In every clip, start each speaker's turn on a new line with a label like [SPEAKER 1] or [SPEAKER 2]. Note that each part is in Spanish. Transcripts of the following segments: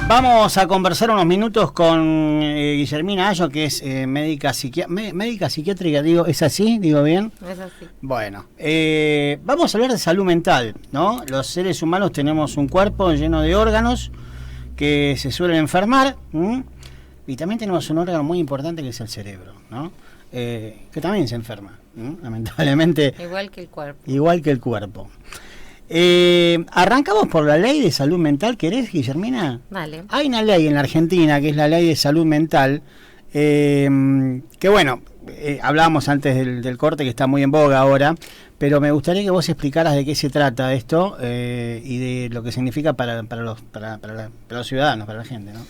[SPEAKER 1] Vamos a conversar unos minutos con Guillermina Ayo, que es médica psiquiátrica, digo, ¿es así? ¿Digo bien?
[SPEAKER 2] Es así.
[SPEAKER 1] Bueno, vamos a hablar de salud mental, ¿no? Los seres humanos tenemos un cuerpo lleno de órganos que se suelen enfermar, y también tenemos un órgano muy importante que es el cerebro, ¿no? Que también se enferma, lamentablemente.
[SPEAKER 2] Igual que el cuerpo.
[SPEAKER 1] Igual que el cuerpo. Arrancamos por la ley de salud mental, ¿querés, Guillermina?
[SPEAKER 2] Dale.
[SPEAKER 1] Hay una ley en la Argentina que es la ley de salud mental, que bueno, hablábamos antes del corte, que está muy en boga ahora, pero me gustaría que vos explicaras de qué se trata esto y de lo que significa para los ciudadanos, para la gente, ¿no?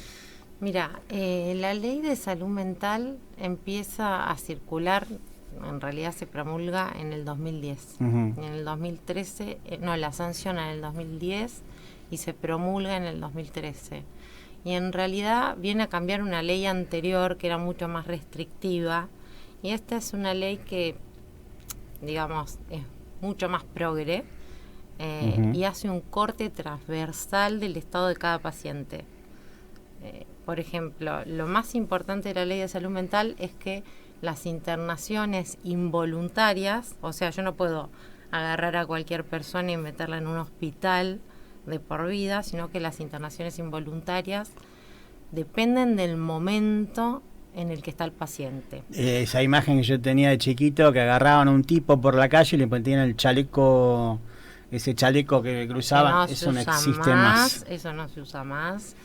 [SPEAKER 2] Mira, la ley de salud mental empieza a circular, en realidad se promulga en el 2010. En el 2013, la sanciona en el 2010 y se promulga en el 2013. Y en realidad viene a cambiar una ley anterior que era mucho más restrictiva. Y esta es una ley que, digamos, es mucho más progre y hace un corte transversal del estado de cada paciente. Por ejemplo, lo más importante de la ley de salud mental es que las internaciones involuntarias, o sea, yo no puedo agarrar a cualquier persona y meterla en un hospital de por vida, sino que las internaciones involuntarias dependen del momento en el que está el paciente.
[SPEAKER 1] Esa imagen que yo tenía de chiquito, que agarraban a un tipo por la calle y le ponían el chaleco, ese chaleco que cruzaban, eso no existe más.
[SPEAKER 2] Eso no se usa más.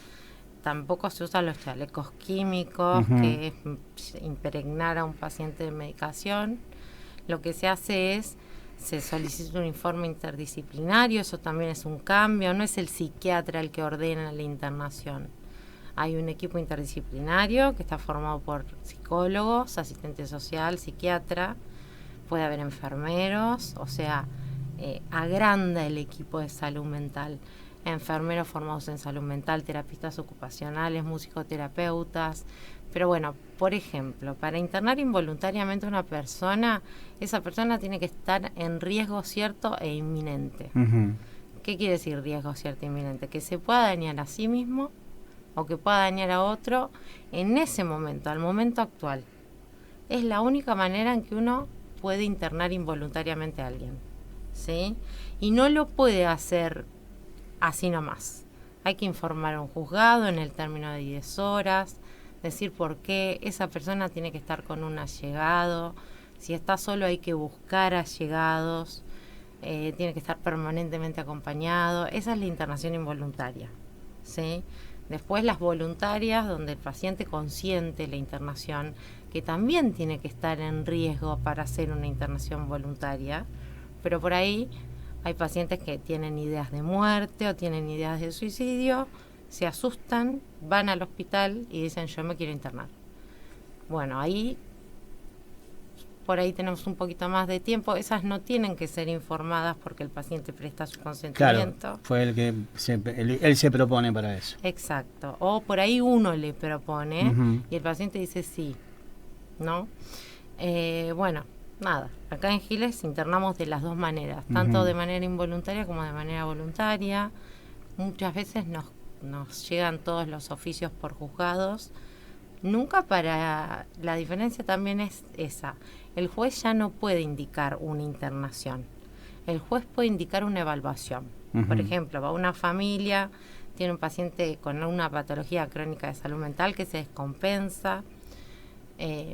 [SPEAKER 2] Tampoco se usan los chalecos químicos, que es impregnar a un paciente de medicación. Lo que se hace es, se solicita un informe interdisciplinario, eso también es un cambio, no es el psiquiatra el que ordena la internación. Hay un equipo interdisciplinario que está formado por psicólogos, asistente social, psiquiatra, puede haber enfermeros, o sea, agranda el equipo de salud mental. Enfermeros formados en salud mental, terapistas ocupacionales, musicoterapeutas. Pero bueno, por ejemplo, para internar involuntariamente a una persona, esa persona tiene que estar en riesgo cierto e inminente. ¿Qué quiere decir riesgo cierto e inminente? Que se pueda dañar a sí mismo o que pueda dañar a otro en ese momento, al momento actual. Es la única manera en que uno puede internar involuntariamente a alguien, ¿sí? Y no lo puede hacer así nomás. Hay que informar a un juzgado en el término de 10 horas, decir por qué esa persona tiene que estar con un allegado. Si está solo hay que buscar allegados, tiene que estar permanentemente acompañado. Esa es la internación involuntaria, ¿sí? Después las voluntarias, donde el paciente consiente la internación, que también tiene que estar en riesgo para hacer una internación voluntaria, pero por ahí hay pacientes que tienen ideas de muerte o tienen ideas de suicidio, se asustan, van al hospital y dicen yo me quiero internar. Bueno, ahí por ahí tenemos un poquito más de tiempo. Esas no tienen que ser informadas porque el paciente presta su consentimiento.
[SPEAKER 1] Claro, fue el que él se propone para eso.
[SPEAKER 2] Exacto. O por ahí uno le propone y el paciente dice sí, ¿no? Bueno, nada. Acá en Giles internamos de las dos maneras, tanto de manera involuntaria como de manera voluntaria. Muchas veces nos llegan todos los oficios por juzgados. Nunca para... La diferencia también es esa. El juez ya no puede indicar una internación. El juez puede indicar una evaluación. Por ejemplo, va una familia, tiene un paciente con una patología crónica de salud mental que se descompensa,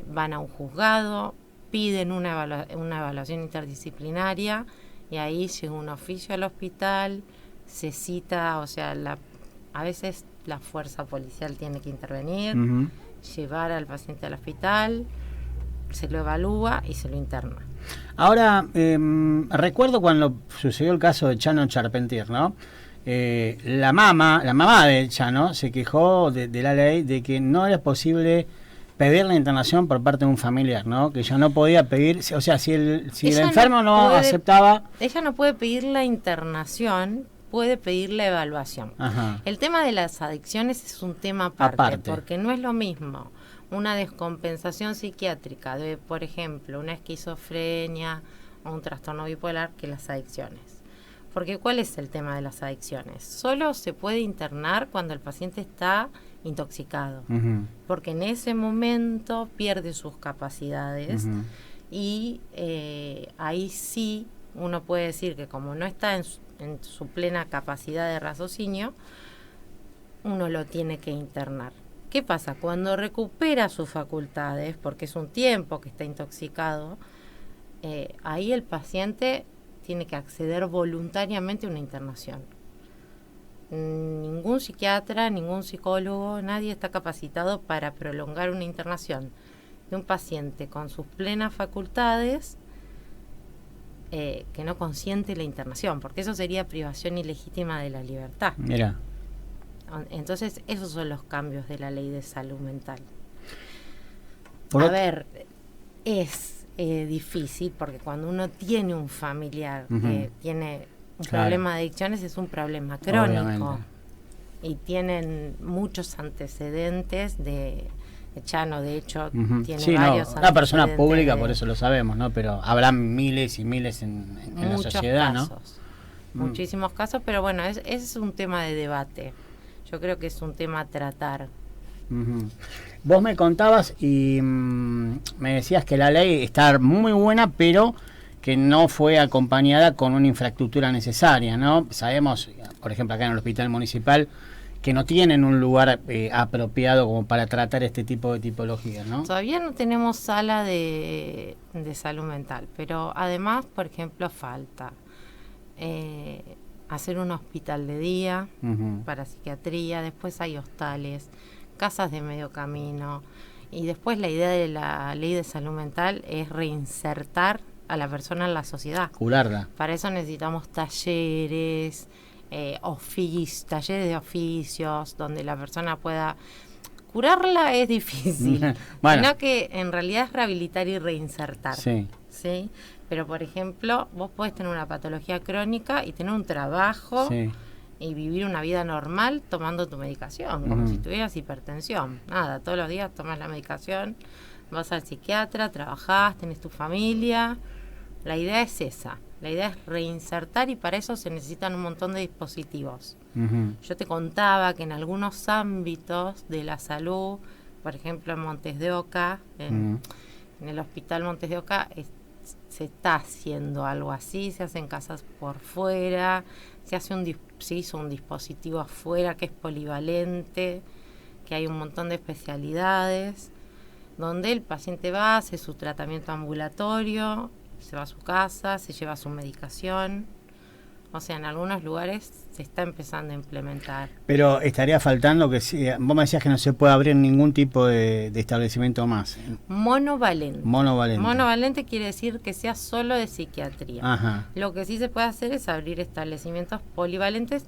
[SPEAKER 2] van a un juzgado, piden una evaluación interdisciplinaria y ahí llega un oficio al hospital, se cita, o sea, a veces la fuerza policial tiene que intervenir, llevar al paciente al hospital, se lo evalúa y se lo interna.
[SPEAKER 1] Ahora, recuerdo cuando sucedió el caso de Chano Charpentier, ¿no? La mamá de Chano se quejó de la ley de que no era posible pedir la internación por parte de un familiar, ¿no? Que ya no podía pedir, o sea, si el enfermo no aceptaba...
[SPEAKER 2] Ella no puede pedir la internación, puede pedir la evaluación. El tema de las adicciones es un tema aparte, porque no es lo mismo una descompensación psiquiátrica de, por ejemplo, una esquizofrenia o un trastorno bipolar que las adicciones. Porque ¿cuál es el tema de las adicciones? Solo se puede internar cuando el paciente está intoxicado, porque en ese momento pierde sus capacidades y ahí sí uno puede decir que como no está en su plena capacidad de raciocinio, uno lo tiene que internar. ¿Qué pasa? Cuando recupera sus facultades, porque es un tiempo que está intoxicado, ahí el paciente tiene que acceder voluntariamente a una internación. Ningún psiquiatra, ningún psicólogo, nadie está capacitado para prolongar una internación de un paciente con sus plenas facultades que no consiente la internación, porque eso sería privación ilegítima de la libertad.
[SPEAKER 1] Mira.
[SPEAKER 2] Entonces, esos son los cambios de la ley de salud mental. Es difícil porque cuando uno tiene un familiar que tiene un problema de adicciones, es un problema crónico. Obviamente. Y tienen muchos antecedentes de Chano, de hecho, tiene varios
[SPEAKER 1] una persona pública, por eso lo sabemos, ¿no? Pero habrá miles y miles en la sociedad, casos,
[SPEAKER 2] ¿no? Muchísimos casos, pero bueno, es un tema de debate. Yo creo que es un tema a tratar.
[SPEAKER 1] Vos me contabas y me decías que la ley está muy buena, pero que no fue acompañada con una infraestructura necesaria, ¿no? Sabemos, por ejemplo, acá en el hospital municipal, que no tienen un lugar apropiado como para tratar este tipo de tipologías, ¿no?
[SPEAKER 2] Todavía no tenemos sala de salud mental, pero además, por ejemplo, falta hacer un hospital de día para psiquiatría, después hay hostales, casas de medio camino, y después la idea de la ley de salud mental es reinsertar a la persona en la sociedad.
[SPEAKER 1] Curarla.
[SPEAKER 2] Para eso necesitamos talleres, talleres de oficios, donde la persona pueda... Curarla es difícil, sino que en realidad es rehabilitar y reinsertar. ¿Sí? Pero, por ejemplo, vos podés tener una patología crónica y tener un trabajo y vivir una vida normal tomando tu medicación, como si tuvieras hipertensión. Nada, todos los días tomas la medicación, vas al psiquiatra, trabajás, tenés tu familia. La idea es esa, la idea es reinsertar, y para eso se necesitan un montón de dispositivos. Yo te contaba que en algunos ámbitos de la salud, por ejemplo en Montes de Oca, en el hospital Montes de Oca, se está haciendo algo así, se hacen casas por fuera, se hizo un dispositivo afuera que es polivalente, que hay un montón de especialidades, donde el paciente va, hace su tratamiento ambulatorio, se va a su casa, se lleva su medicación. O sea, en algunos lugares se está empezando a implementar.
[SPEAKER 1] Pero estaría faltando que vos me decías que no se puede abrir ningún tipo de establecimiento más.
[SPEAKER 2] Monovalente.
[SPEAKER 1] Monovalente.
[SPEAKER 2] Monovalente quiere decir que sea solo de psiquiatría.
[SPEAKER 1] Ajá.
[SPEAKER 2] Lo que sí se puede hacer es abrir establecimientos polivalentes.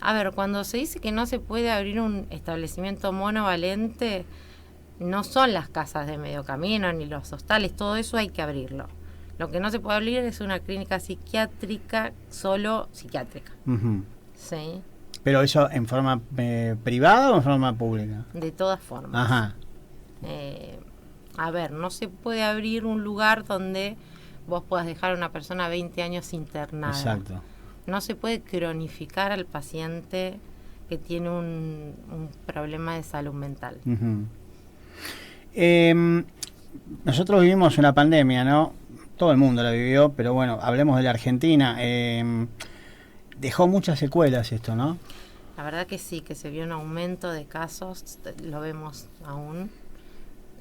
[SPEAKER 2] A ver, cuando se dice que no se puede abrir un establecimiento monovalente, no son las casas de medio camino ni los hostales, todo eso hay que abrirlo. Lo que no se puede abrir es una clínica psiquiátrica, solo psiquiátrica. ¿Sí?
[SPEAKER 1] ¿Pero eso en forma privada o en forma pública?
[SPEAKER 2] De todas formas.
[SPEAKER 1] Ajá.
[SPEAKER 2] A ver, no se puede abrir un lugar donde vos puedas dejar a una persona 20 años internada.
[SPEAKER 1] Exacto.
[SPEAKER 2] No se puede cronificar al paciente que tiene un problema de salud mental.
[SPEAKER 1] Nosotros vivimos una pandemia, ¿no? Todo el mundo la vivió, pero bueno, hablemos de la Argentina. Dejó muchas secuelas esto, ¿no?
[SPEAKER 2] La verdad que sí, que se vio un aumento de casos, lo vemos aún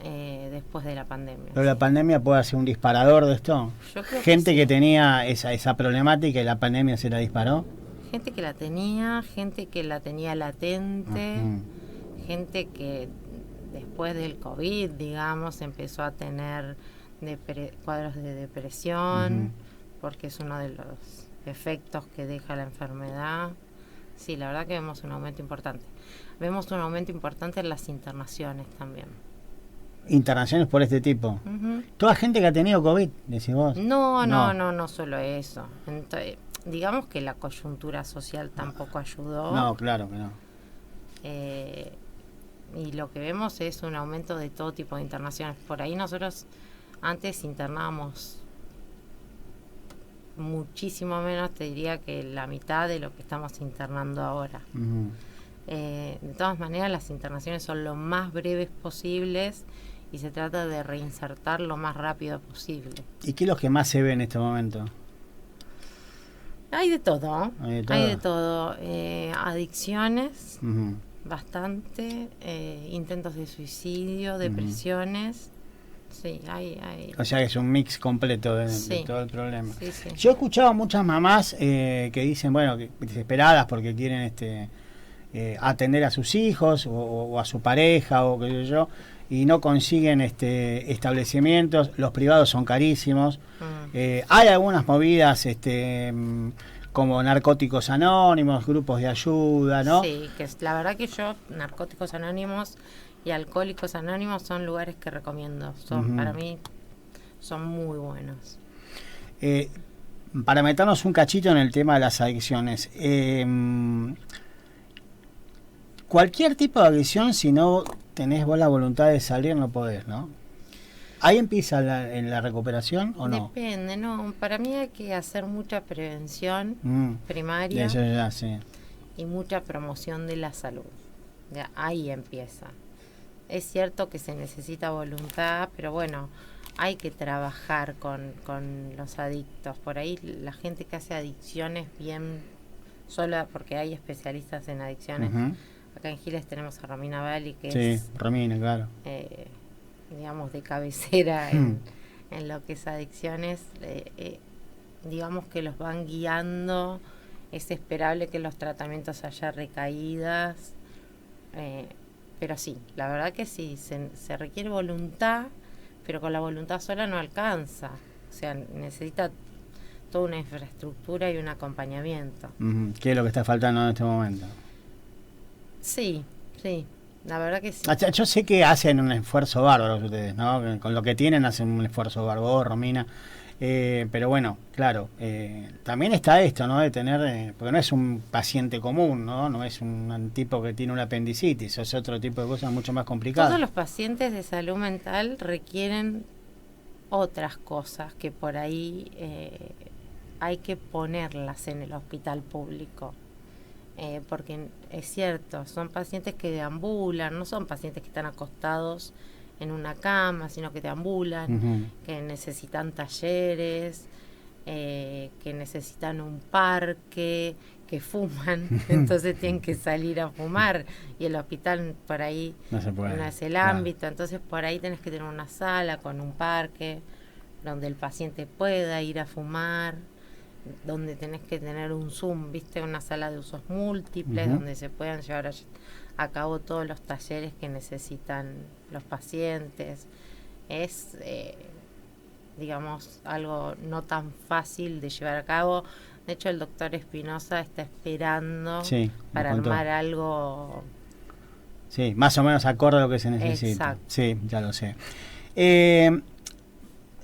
[SPEAKER 2] después de la pandemia.
[SPEAKER 1] ¿Pero la pandemia puede ser un disparador de esto?
[SPEAKER 2] Yo creo
[SPEAKER 1] gente que tenía esa problemática y la pandemia se la disparó.
[SPEAKER 2] Gente que la tenía latente, gente que después del COVID, digamos, empezó a tener cuadros de depresión, porque es uno de los efectos que deja la enfermedad. Sí, la verdad que vemos un aumento importante. Vemos un aumento importante en las internaciones también.
[SPEAKER 1] Internaciones por este tipo. ¿Toda gente que ha tenido COVID, decís vos?
[SPEAKER 2] No solo eso. Entonces, digamos que la coyuntura social tampoco ayudó.
[SPEAKER 1] No, claro que no.
[SPEAKER 2] Y lo que vemos es un aumento de todo tipo de internaciones. Por ahí nosotros antes internábamos muchísimo menos, te diría que la mitad de lo que estamos internando ahora. De todas maneras, las internaciones son lo más breves posibles y se trata de reinsertar lo más rápido posible.
[SPEAKER 1] ¿Y qué es lo que más se ve en este momento?
[SPEAKER 2] Hay de todo. Hay de todo. Adicciones, bastante, intentos de suicidio, depresiones. Sí, hay.
[SPEAKER 1] O sea que es un mix completo de todo el problema.
[SPEAKER 2] Sí, sí.
[SPEAKER 1] Yo he escuchado a muchas mamás que dicen, bueno, que desesperadas porque quieren atender a sus hijos o a su pareja o qué sé yo, y no consiguen establecimientos. Los privados son carísimos. Hay algunas movidas como Narcóticos Anónimos, grupos de ayuda, ¿no?
[SPEAKER 2] Sí, que la verdad que yo, Narcóticos Anónimos y Alcohólicos Anónimos son lugares que recomiendo. Para mí son muy buenos.
[SPEAKER 1] Para meternos un cachito en el tema de las adicciones, cualquier tipo de adicción, si no tenés vos la voluntad de salir, no podés, ¿no? ¿Ahí empieza en la recuperación o no?
[SPEAKER 2] Depende, no. Para mí hay que hacer mucha prevención primaria.
[SPEAKER 1] Eso ya, sí.
[SPEAKER 2] Y mucha promoción de la salud. Ya, ahí empieza. Es cierto que se necesita voluntad, pero bueno, hay que trabajar con los adictos. Por ahí la gente que hace adicciones bien sola, porque hay especialistas en adicciones. Acá en Giles tenemos a Romina Bali, que es...
[SPEAKER 1] Romina, claro.
[SPEAKER 2] Digamos, de cabecera en lo que es adicciones. Digamos que los van guiando. Es esperable que los tratamientos haya recaídas. Pero sí, la verdad que sí, se requiere voluntad, pero con la voluntad sola no alcanza. O sea, necesita toda una infraestructura y un acompañamiento.
[SPEAKER 1] ¿Qué es lo que está faltando en este momento?
[SPEAKER 2] Sí, la verdad que sí.
[SPEAKER 1] Yo sé que hacen un esfuerzo bárbaro ustedes, ¿no? Con lo que tienen hacen un esfuerzo bárbaro, Romina. Pero bueno, claro, también está esto, ¿no? De tener, porque no es un paciente común, ¿no? No es un tipo que tiene una apendicitis, es otro tipo de cosas mucho más complicadas.
[SPEAKER 2] Todos los pacientes de salud mental requieren otras cosas que por ahí hay que ponerlas en el hospital público. Porque es cierto, son pacientes que deambulan, no son pacientes que están acostados en una cama, sino que deambulan, que necesitan talleres, que necesitan un parque, que fuman, entonces tienen que salir a fumar, y el hospital por ahí no es el ámbito, entonces por ahí tenés que tener una sala con un parque donde el paciente pueda ir a fumar, donde tenés que tener un Zoom, ¿viste? Una sala de usos múltiples, donde se puedan llevar a cabo todos los talleres que necesitan los pacientes. Es, digamos, algo no tan fácil de llevar a cabo. De hecho, el doctor Espinosa está esperando para armar algo...
[SPEAKER 1] Sí, más o menos acorde a lo que se necesita.
[SPEAKER 2] Exacto.
[SPEAKER 1] Sí, ya lo sé.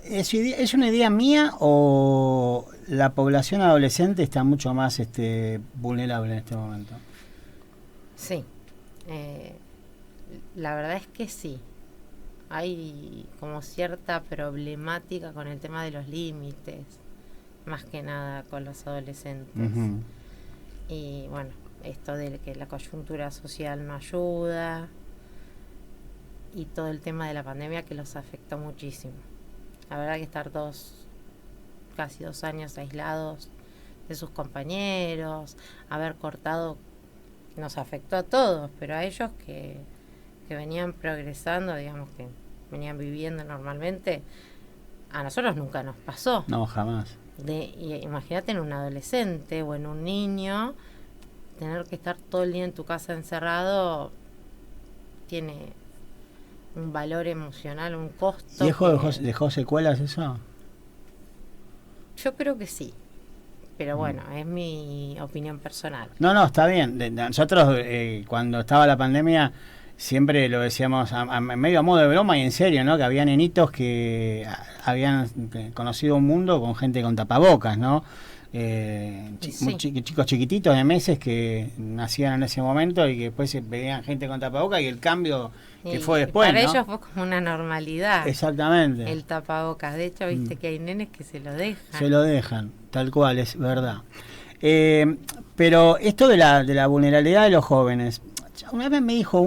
[SPEAKER 1] ¿Es una idea mía o la población adolescente está mucho más vulnerable en este momento?
[SPEAKER 2] Sí, la verdad es que sí. Hay como cierta problemática con el tema de los límites, más que nada con los adolescentes. Y bueno, esto de que la coyuntura social no ayuda y todo el tema de la pandemia que los afectó muchísimo. La verdad que estar casi 2 años aislados de sus compañeros, haber cortado, nos afectó a todos, pero a ellos que venían progresando, digamos que venían viviendo normalmente, a nosotros nunca nos pasó.
[SPEAKER 1] No, jamás.
[SPEAKER 2] Imagínate en un adolescente o en un niño, tener que estar todo el día en tu casa encerrado tiene un valor emocional, un costo.
[SPEAKER 1] ¿Dejó secuelas eso?
[SPEAKER 2] Yo creo que sí, pero bueno, es mi opinión personal.
[SPEAKER 1] No, está bien. Nosotros cuando estaba la pandemia siempre lo decíamos medio a modo de broma y en serio, ¿no? Que había nenitos que habían conocido un mundo con gente con tapabocas, ¿no? Chicos chiquititos de meses que nacían en ese momento y que después veían gente con tapabocas y el cambio que fue después,
[SPEAKER 2] para
[SPEAKER 1] ¿no?
[SPEAKER 2] ellos fue como una normalidad.
[SPEAKER 1] Exactamente.
[SPEAKER 2] El tapabocas. De hecho, viste que hay nenes que se lo dejan.
[SPEAKER 1] Se lo dejan. tal cual, es verdad. Pero esto de la vulnerabilidad de los jóvenes, una vez me dijo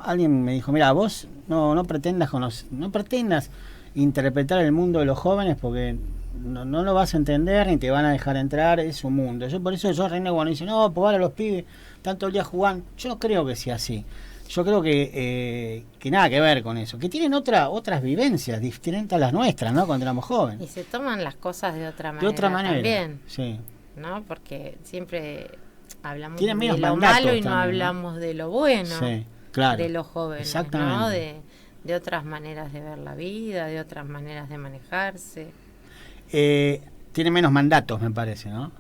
[SPEAKER 1] alguien me dijo, mira, vos no pretendas no pretendas interpretar el mundo de los jóvenes porque no lo vas a entender ni te van a dejar entrar, es su mundo. Por eso yo renego cuando dicen, no, pues ahora los pibes tanto el día jugando. Yo no creo que sea así. Yo creo que nada que ver con eso, que tienen otras vivencias diferentes a las nuestras, ¿no? Cuando éramos jóvenes.
[SPEAKER 2] Y se toman las cosas de otra manera.
[SPEAKER 1] De otra manera,
[SPEAKER 2] también,
[SPEAKER 1] sí.
[SPEAKER 2] ¿no? Porque siempre hablamos
[SPEAKER 1] Tienen
[SPEAKER 2] de
[SPEAKER 1] menos
[SPEAKER 2] lo
[SPEAKER 1] mandatos
[SPEAKER 2] malo y no
[SPEAKER 1] también,
[SPEAKER 2] hablamos de lo bueno,
[SPEAKER 1] sí, claro,
[SPEAKER 2] de los jóvenes,
[SPEAKER 1] exactamente.
[SPEAKER 2] ¿no? De otras maneras de ver la vida, de otras maneras de manejarse.
[SPEAKER 1] Tienen menos mandatos, me parece, ¿no?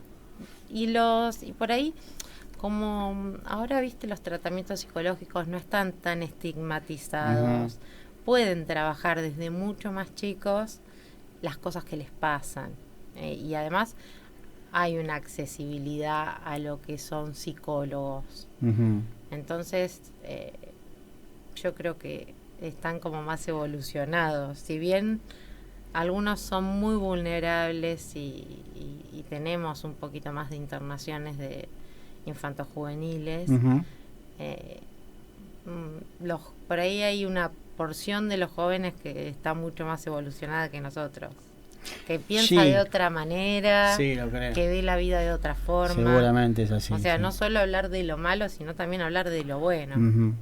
[SPEAKER 2] Y por ahí, como ahora viste, los tratamientos psicológicos no están tan estigmatizados, pueden trabajar desde mucho más chicos las cosas que les pasan. Y además hay una accesibilidad a lo que son psicólogos. Entonces, yo creo que están como más evolucionados. Si bien algunos son muy vulnerables y tenemos un poquito más de internaciones de infantos juveniles, por ahí hay una porción de los jóvenes que está mucho más evolucionada que nosotros, que piensa de otra manera,
[SPEAKER 1] sí, lo creo,
[SPEAKER 2] que ve la vida de otra forma.
[SPEAKER 1] Seguramente es así.
[SPEAKER 2] O sea,
[SPEAKER 1] sí.
[SPEAKER 2] no solo hablar de lo malo, sino también hablar de lo bueno.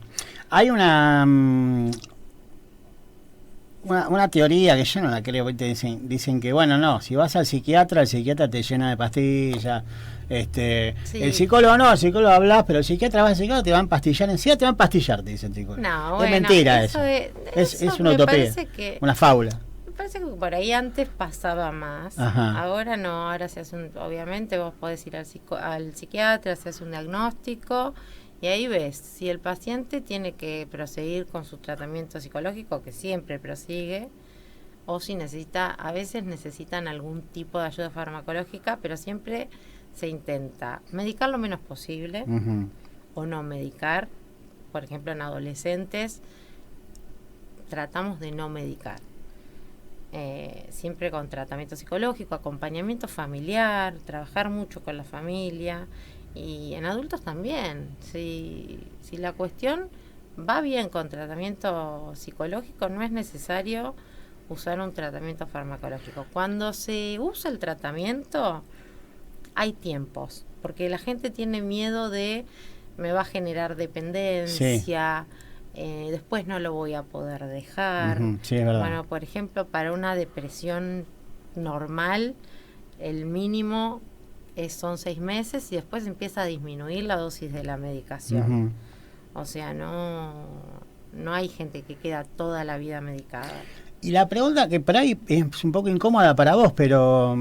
[SPEAKER 1] Hay una teoría que yo no la creo, dicen que bueno, no, si vas al psiquiatra, el psiquiatra te llena de pastillas, sí. El psicólogo no, el psicólogo hablas, pero el psiquiatra va al psicólogo, te va a empastillar, encima te va a empastillar, te dice el psicólogo.
[SPEAKER 2] No, bueno,
[SPEAKER 1] es mentira eso. Es una utopía, una fábula.
[SPEAKER 2] Me parece que por ahí antes pasaba más.
[SPEAKER 1] Ajá.
[SPEAKER 2] Ahora no, ahora se hace obviamente vos podés ir al psiquiatra, se hace un diagnóstico y ahí ves si el paciente tiene que proseguir con su tratamiento psicológico, que siempre prosigue, o si a veces necesitan algún tipo de ayuda farmacológica, pero siempre se intenta medicar lo menos posible o no medicar. Por ejemplo, en adolescentes tratamos de no medicar. Siempre con tratamiento psicológico, acompañamiento familiar, trabajar mucho con la familia, y en adultos también. Si la cuestión va bien con tratamiento psicológico, no es necesario usar un tratamiento farmacológico. Cuando se usa el tratamiento, hay tiempos, porque la gente tiene miedo de me va a generar dependencia. Sí. Después no lo voy a poder dejar.
[SPEAKER 1] Sí, es verdad.
[SPEAKER 2] Bueno, por ejemplo, para una depresión normal, el mínimo son 6 meses y después empieza a disminuir la dosis de la medicación. O sea, no hay gente que queda toda la vida medicada.
[SPEAKER 1] Y la pregunta que por ahí es un poco incómoda para vos, pero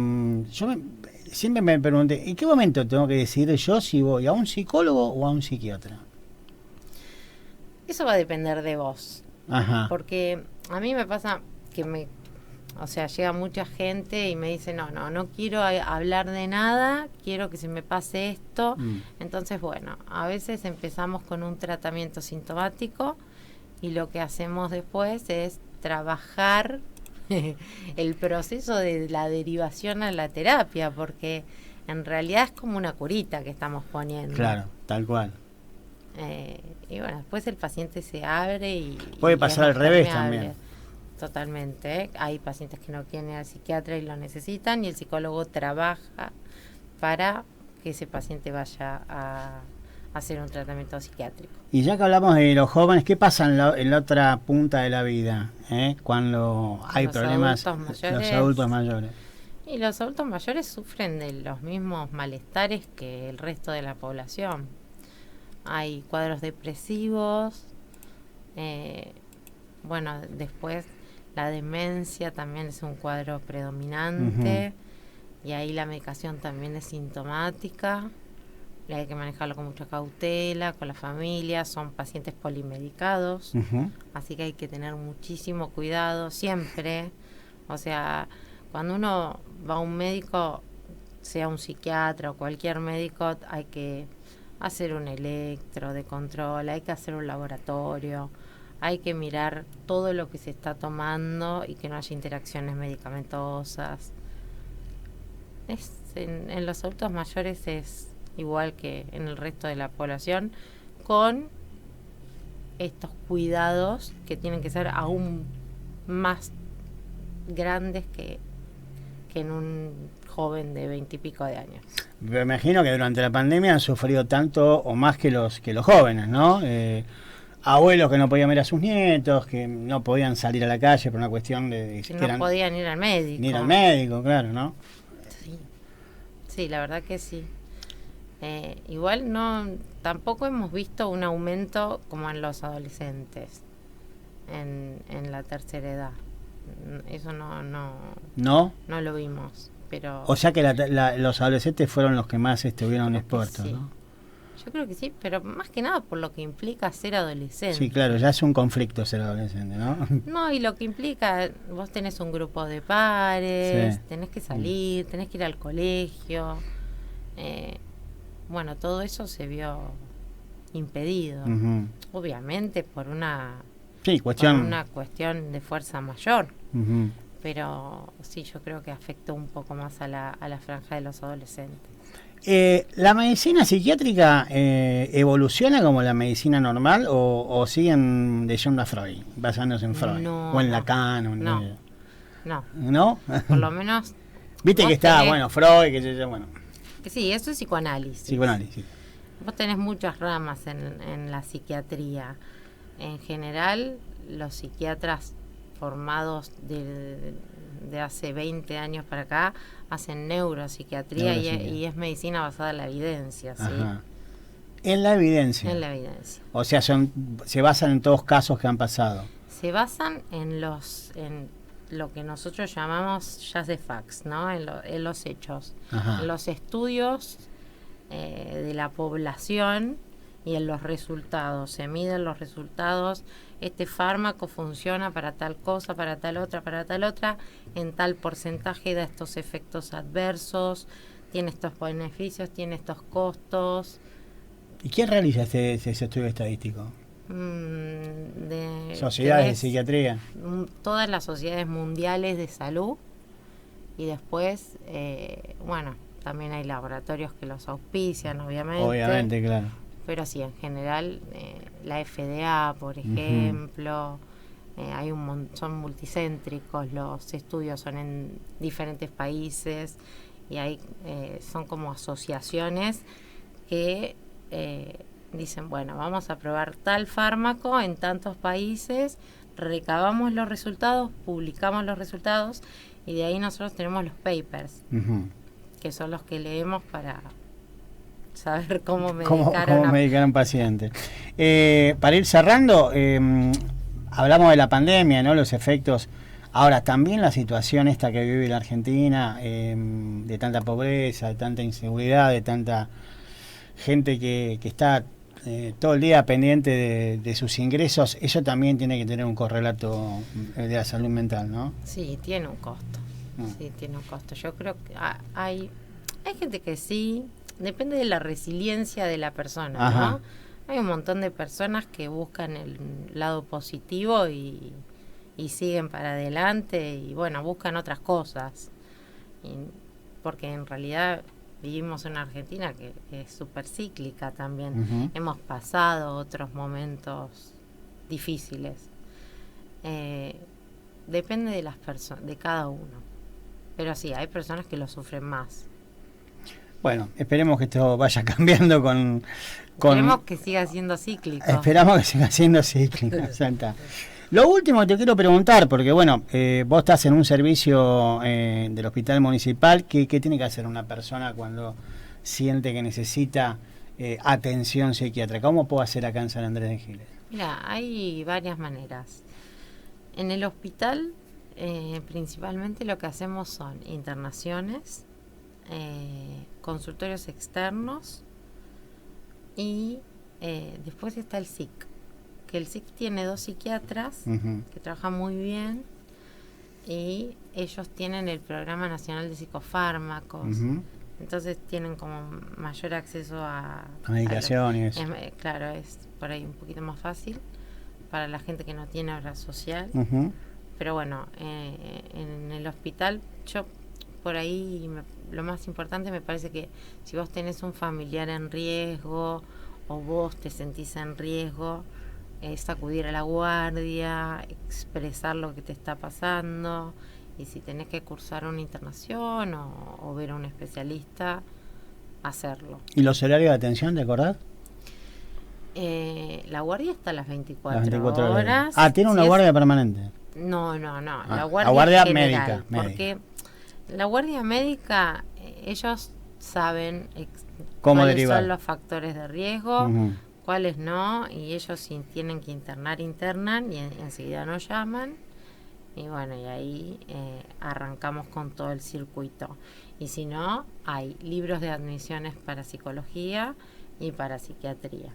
[SPEAKER 1] siempre me pregunté, ¿en qué momento tengo que decidir yo si voy a un psicólogo o a un psiquiatra?
[SPEAKER 2] Eso va a depender de vos.
[SPEAKER 1] Ajá.
[SPEAKER 2] Porque a mí me pasa que llega mucha gente y me dice, no quiero hablar de nada, quiero que se me pase esto. Entonces, bueno, a veces empezamos con un tratamiento sintomático y lo que hacemos después es trabajar el proceso de la derivación a la terapia, porque en realidad es como una curita que estamos poniendo.
[SPEAKER 1] Claro, tal cual.
[SPEAKER 2] Y bueno, después el paciente se abre y
[SPEAKER 1] puede pasar al revés también.
[SPEAKER 2] Totalmente. Hay pacientes que no quieren ir al psiquiatra y lo necesitan, y el psicólogo trabaja para que ese paciente vaya a hacer un tratamiento psiquiátrico.
[SPEAKER 1] Y ya que hablamos de los jóvenes, ¿qué pasa en la otra punta de la vida? Cuando hay problemas, los adultos mayores.
[SPEAKER 2] Y los adultos mayores sufren de los mismos malestares que el resto de la población. Hay cuadros depresivos, después la demencia también es un cuadro predominante, y ahí la medicación también es sintomática, y hay que manejarlo con mucha cautela, con la familia. Son pacientes polimedicados, así que hay que tener muchísimo cuidado siempre. O sea, cuando uno va a un médico, sea un psiquiatra o cualquier médico, hay que hacer un electro de control, hay que hacer un laboratorio, hay que mirar todo lo que se está tomando y que no haya interacciones medicamentosas. en los adultos mayores es igual que en el resto de la población, con estos cuidados que tienen que ser aún más grandes que en un joven de 20 y pico de años.
[SPEAKER 1] Me imagino que durante la pandemia han sufrido tanto o más que los jóvenes, ¿no? Abuelos que no podían ver a sus nietos, que no podían salir a la calle por una cuestión de
[SPEAKER 2] que no podían ir al médico.
[SPEAKER 1] Ni ir al médico, claro, ¿no?
[SPEAKER 2] Sí, la verdad que sí. Igual tampoco hemos visto un aumento como en los adolescentes en la tercera edad. Eso no lo vimos, pero
[SPEAKER 1] o sea que los adolescentes fueron los que más estuvieron expuestos,
[SPEAKER 2] sí.
[SPEAKER 1] ¿no?
[SPEAKER 2] Yo creo que sí, pero más que nada por lo que implica ser adolescente.
[SPEAKER 1] Sí, claro, ya es un conflicto ser adolescente, ¿no?
[SPEAKER 2] No, y lo que implica, vos tenés un grupo de pares,
[SPEAKER 1] sí.
[SPEAKER 2] Tenés que salir, tenés que ir al colegio. Bueno, todo eso se vio impedido, obviamente por una cuestión de fuerza mayor. Pero sí, yo creo que afectó un poco más a la franja de los adolescentes.
[SPEAKER 1] ¿La medicina psiquiátrica evoluciona como la medicina normal o siguen leyendo a Freud, basándose en Freud? O en Lacan. ¿No?
[SPEAKER 2] Por lo menos...
[SPEAKER 1] Viste que está, Freud,
[SPEAKER 2] que sí, eso es psicoanálisis.
[SPEAKER 1] Psicoanálisis.
[SPEAKER 2] Vos tenés muchas ramas en la psiquiatría. En general, los psiquiatras formados de hace 20 años para acá hacen neuropsiquiatría y es medicina basada en la evidencia, ¿sí?
[SPEAKER 1] Ajá. En la evidencia.
[SPEAKER 2] En la evidencia.
[SPEAKER 1] O sea, se basan en todos casos que han pasado.
[SPEAKER 2] Se basan en lo que nosotros llamamos jazz de facts, ¿no? En los hechos, en los estudios de la población y en los resultados. Se miden los resultados. Este fármaco funciona para tal cosa, para tal otra, en tal porcentaje da estos efectos adversos, tiene estos beneficios, tiene estos costos.
[SPEAKER 1] ¿Y quién realiza ese estudio estadístico? Sociedades de psiquiatría.
[SPEAKER 2] Todas las sociedades mundiales de salud y después, también hay laboratorios que los auspician, obviamente.
[SPEAKER 1] Obviamente, claro.
[SPEAKER 2] Pero sí, en general, la FDA, por ejemplo, son multicéntricos, los estudios son en diferentes países y son como asociaciones que dicen, vamos a probar tal fármaco en tantos países, recabamos los resultados, publicamos los resultados y de ahí nosotros tenemos los papers, que son los que leemos para saber cómo medicar a un
[SPEAKER 1] paciente. Para ir cerrando, hablamos de la pandemia, ¿no? Los efectos. Ahora, también la situación esta que vive la Argentina, de tanta pobreza, de tanta inseguridad, de tanta gente que está todo el día pendiente de sus ingresos, eso también tiene que tener un correlato de la salud mental, ¿no?
[SPEAKER 2] Sí, tiene un costo. Sí, tiene un costo. Yo creo que hay gente que sí. Depende de la resiliencia de la persona, ¿no? Hay un montón de personas que buscan el lado positivo y siguen para adelante y buscan otras cosas. Porque en realidad vivimos en una Argentina que es súper cíclica también. Hemos pasado otros momentos difíciles. Depende de las personas, de cada uno. Pero sí, hay personas que lo sufren más.
[SPEAKER 1] Bueno, esperemos que esto vaya cambiando
[SPEAKER 2] Esperemos que siga siendo cíclico.
[SPEAKER 1] Esperamos que siga siendo cíclico, Santa. Lo último que te quiero preguntar, porque vos estás en un servicio del hospital municipal, ¿qué tiene que hacer una persona cuando siente que necesita atención psiquiátrica? ¿Cómo puedo hacer acá en San Andrés de Giles?
[SPEAKER 2] Mira, hay varias maneras. En el hospital, principalmente lo que hacemos son internaciones, consultorios externos y después está el SIC, que el SIC tiene 2 psiquiatras que trabajan muy bien y ellos tienen el Programa Nacional de Psicofármacos, entonces tienen como mayor acceso a
[SPEAKER 1] medicación y eso.
[SPEAKER 2] Claro, es por ahí un poquito más fácil para la gente que no tiene obra social, pero en el hospital yo por ahí lo más importante me parece que si vos tenés un familiar en riesgo o vos te sentís en riesgo, es acudir a la guardia, expresar lo que te está pasando, y si tenés que cursar una internación o ver a un especialista, hacerlo.
[SPEAKER 1] ¿Y los horarios de atención, te acordás?
[SPEAKER 2] La guardia está a las 24 horas.
[SPEAKER 1] ¿Tiene una guardia permanente?
[SPEAKER 2] No. La
[SPEAKER 1] guardia
[SPEAKER 2] general,
[SPEAKER 1] médica.
[SPEAKER 2] Porque la guardia médica, ellos saben
[SPEAKER 1] cómo
[SPEAKER 2] cuáles
[SPEAKER 1] derivar.
[SPEAKER 2] son los factores de riesgo, cuáles no, y ellos si tienen que internan y enseguida nos llaman. Y bueno, y ahí arrancamos con todo el circuito. Y si no, hay libros de admisiones para psicología y para psiquiatría.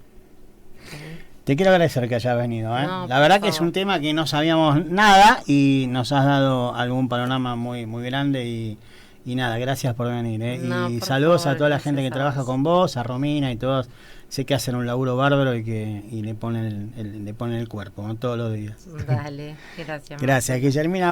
[SPEAKER 1] Te quiero agradecer que hayas venido, ¿eh?
[SPEAKER 2] No,
[SPEAKER 1] la verdad que
[SPEAKER 2] favor.
[SPEAKER 1] es un tema que no sabíamos nada y nos has dado algún panorama muy grande y nada, gracias por venir, ¿eh?
[SPEAKER 2] No,
[SPEAKER 1] y
[SPEAKER 2] por
[SPEAKER 1] saludos
[SPEAKER 2] favor,
[SPEAKER 1] a toda la gente que
[SPEAKER 2] gracias a
[SPEAKER 1] trabaja
[SPEAKER 2] vos.
[SPEAKER 1] con vos, a Romina y todos. Sé que hacen un laburo bárbaro y le ponen el cuerpo, ¿no? Todos los días.
[SPEAKER 2] Dale, gracias.
[SPEAKER 1] Gracias, Guillermina.